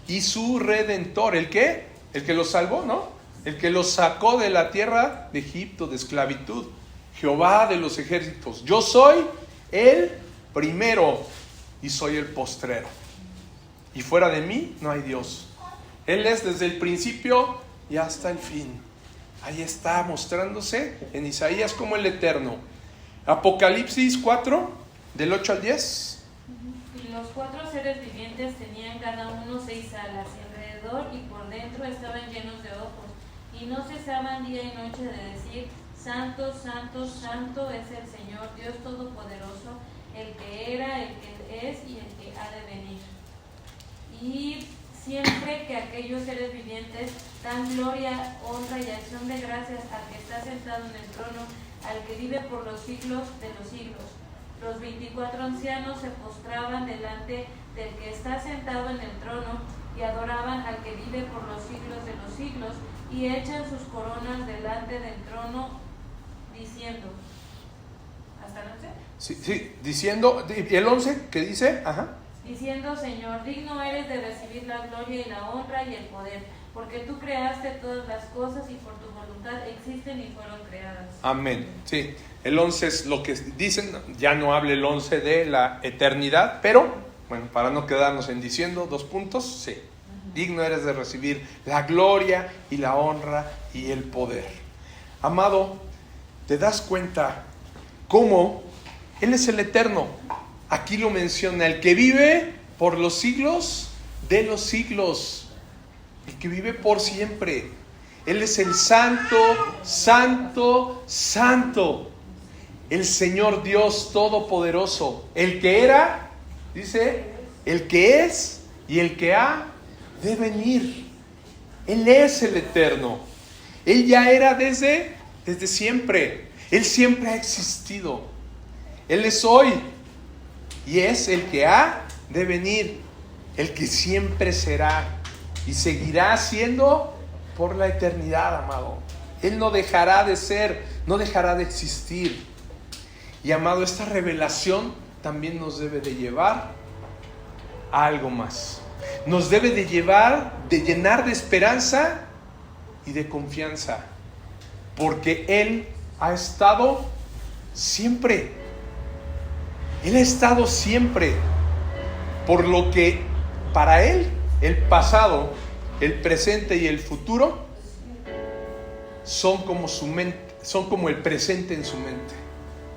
y su Redentor. ¿El qué? El que los salvó, ¿no? El que los sacó de la tierra de Egipto, de esclavitud. Jehová de los ejércitos. Yo soy el primero y soy el postrero. Y fuera de mí no hay Dios. Él es desde el principio y hasta el fin. Ahí está mostrándose en Isaías como el eterno. Apocalipsis 4, del 8 al 10. Y los 4 seres vivientes tenían cada uno 6 alas, y alrededor y por dentro estaban llenos de ojos, y no cesaban día y noche de decir, Santo, santo, santo es el Señor, Dios Todopoderoso, el que era, el que es y el que ha de venir. Y siempre que aquellos seres vivientes dan gloria, honra y acción de gracias al que está sentado en el trono, al que vive por los siglos de los siglos. Los 24 ancianos se postraban delante del que está sentado en el trono y adoraban al que vive por los siglos de los siglos y echan sus coronas delante del trono diciendo, ¿hasta el 11? Sí, diciendo, ¿y el 11 qué dice? Ajá. Diciendo, Señor, digno eres de recibir la gloria y la honra y el poder, porque tú creaste todas las cosas y por tu voluntad existen y fueron creadas. Amén. Sí, el 11 es lo que dicen, ya no habla el 11 de la eternidad, pero, bueno, para no quedarnos en diciendo, 2 puntos, sí. Digno eres de recibir la gloria y la honra y el poder. Amado, ¿te das cuenta cómo Él es el eterno? Aquí lo menciona, el que vive por los siglos de los siglos, el que vive por siempre. Él es el santo, santo, santo, el Señor Dios Todopoderoso, el que era, dice, el que es y el que ha de venir. Él es el eterno. Él ya era desde siempre. Él siempre ha existido. Él es hoy y es el que ha de venir, el que siempre será y seguirá siendo por la eternidad, amado. Él no dejará de ser, no dejará de existir. Y amado, esta revelación también nos debe de llevar a algo más. Nos debe de llevar, de llenar de esperanza y de confianza, porque Él ha estado siempre. Él ha estado siempre, por lo que para Él el pasado, el presente y el futuro son como su mente, son como el presente en su mente.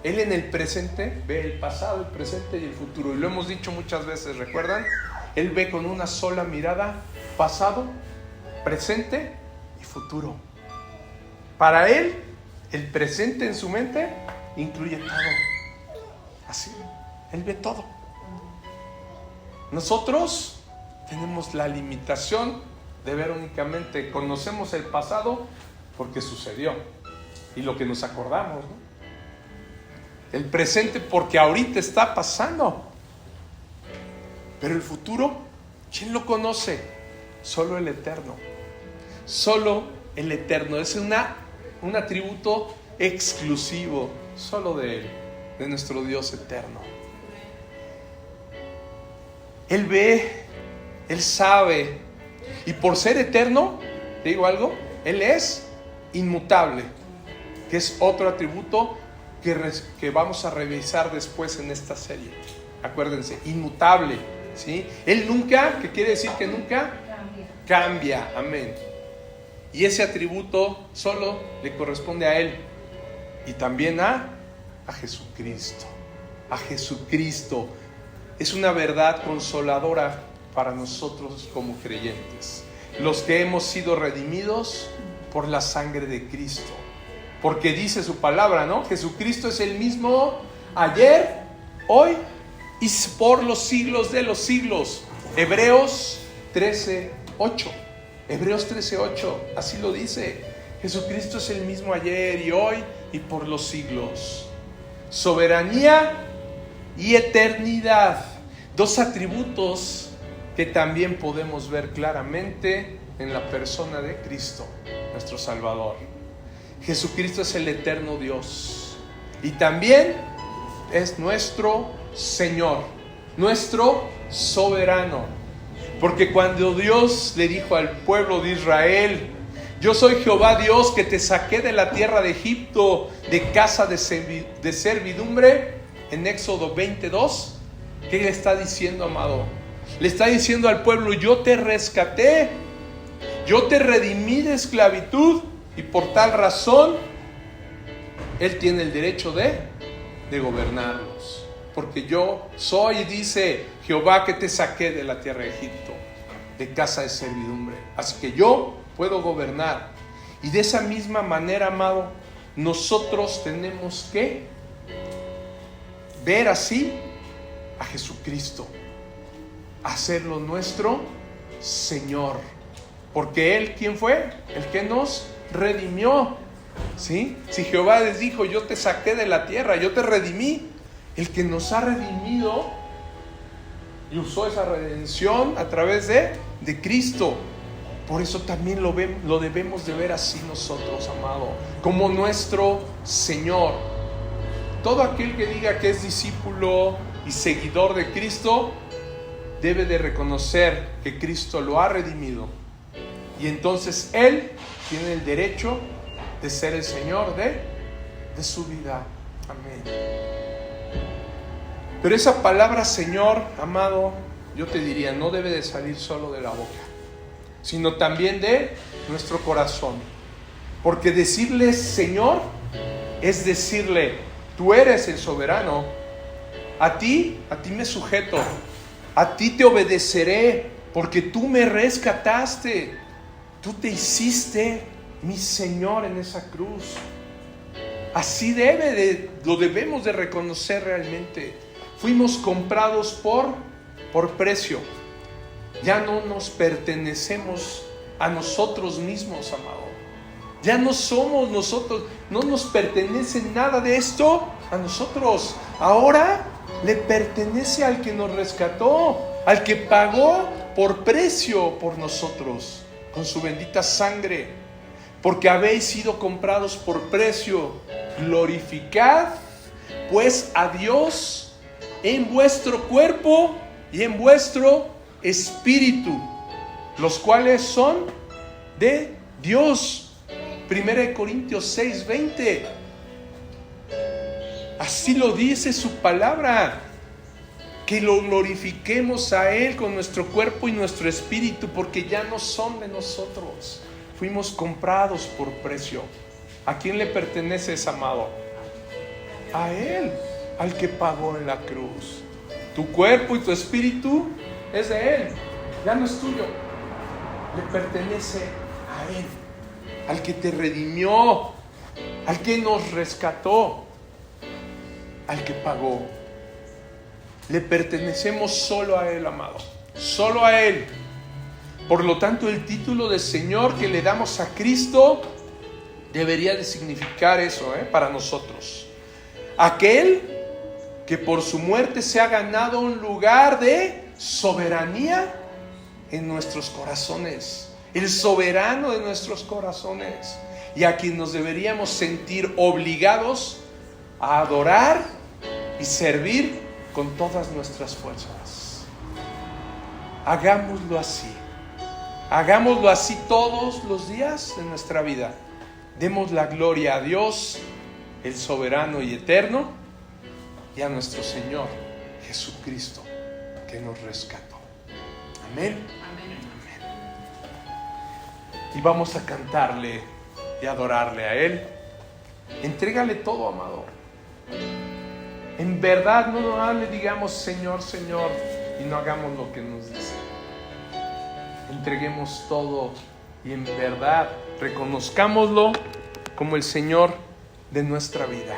Él en el presente ve el pasado, el presente y el futuro, y lo hemos dicho muchas veces, ¿recuerdan? Él ve con una sola mirada pasado, presente y futuro. Para Él, el presente en su mente incluye todo. Así, Él ve todo. Nosotros tenemos la limitación de ver únicamente, conocemos el pasado porque sucedió y lo que nos acordamos, ¿no? El presente porque ahorita está pasando. Pero el futuro, ¿quién lo conoce? Solo el Eterno. Solo el Eterno. Es un atributo exclusivo, solo de Él, de nuestro Dios eterno. Él ve, Él sabe, y por ser eterno, ¿te digo algo? Él es inmutable, que es otro atributo que vamos a revisar después en esta serie. Acuérdense, inmutable, ¿sí? Él nunca, ¿qué quiere decir que nunca? Cambia, amén. Y ese atributo solo le corresponde a Él y también a Jesucristo. A Jesucristo. Es una verdad consoladora para nosotros como creyentes, los que hemos sido redimidos por la sangre de Cristo. Porque dice su palabra, ¿no? Jesucristo es el mismo ayer, hoy y por los siglos de los siglos. Hebreos 13:8. Hebreos 13:8, así lo dice. Jesucristo es el mismo ayer y hoy y por los siglos. Soberanía y eternidad. Dos atributos que también podemos ver claramente en la persona de Cristo, nuestro Salvador. Jesucristo es el eterno Dios y también es nuestro Señor, nuestro soberano. Porque cuando Dios le dijo al pueblo de Israel: yo soy Jehová Dios que te saqué de la tierra de Egipto, de casa de servidumbre, en Éxodo 22, ¿qué le está diciendo, amado? Le está diciendo al pueblo: yo te rescaté, yo te redimí de esclavitud, y por tal razón Él tiene el derecho de gobernarlos. Porque yo soy, dice Jehová, que te saqué de la tierra de Egipto, de casa de servidumbre. Así que yo puedo gobernar. Y de esa misma manera, amado, nosotros tenemos que ver así a Jesucristo, hacerlo nuestro Señor, porque Él, ¿quién fue? El que nos redimió, ¿sí? Si Jehová les dijo, yo te saqué de la tierra, yo te redimí, el que nos ha redimido y usó esa redención a través de Cristo. Por eso también lo debemos de ver así nosotros, amado, como nuestro Señor. Todo aquel que diga que es discípulo y seguidor de Cristo debe de reconocer que Cristo lo ha redimido, y entonces Él tiene el derecho de ser el Señor de su vida. Amén. Pero esa palabra Señor, amado, yo te diría, no debe de salir solo de la boca, sino también de nuestro corazón. Porque decirle Señor es decirle, tú eres el soberano, a ti me sujeto, a ti te obedeceré, porque tú me rescataste, tú te hiciste mi Señor en esa cruz. Así lo debemos de reconocer realmente. Fuimos comprados por precio. Ya no nos pertenecemos a nosotros mismos, amado. Ya no somos nosotros, no nos pertenece nada de esto a nosotros. Ahora le pertenece al que nos rescató, al que pagó por precio por nosotros, con su bendita sangre. Porque habéis sido comprados por precio. Glorificad pues a Dios en vuestro cuerpo y en vuestro espíritu, los cuales son de Dios. 1 Corintios 6:20. Así lo dice su palabra, que lo glorifiquemos a Él con nuestro cuerpo y nuestro espíritu, porque ya no son de nosotros, fuimos comprados por precio. ¿A quién le perteneces, amado? A Él, al que pagó en la cruz. Tu cuerpo y tu espíritu es de Él, ya no es tuyo, le pertenece a Él, al que te redimió, al que nos rescató, al que pagó. Le pertenecemos solo a Él, amado, solo a Él. Por lo tanto, el título de Señor que le damos a Cristo debería de significar eso, para nosotros. Aquel que por su muerte se ha ganado un lugar de soberanía en nuestros corazones, el soberano de nuestros corazones, y a quien nos deberíamos sentir obligados a adorar y servir con todas nuestras fuerzas. Hagámoslo así todos los días de nuestra vida. Demos la gloria a Dios, el soberano y eterno, y a nuestro Señor Jesucristo, que nos rescató. Amén. Amén. Y vamos a cantarle y adorarle a Él. Entrégale todo, amado. En verdad, no le digamos Señor, Señor, y no hagamos lo que nos dice. Entreguemos todo y en verdad reconozcámoslo como el Señor de nuestra vida.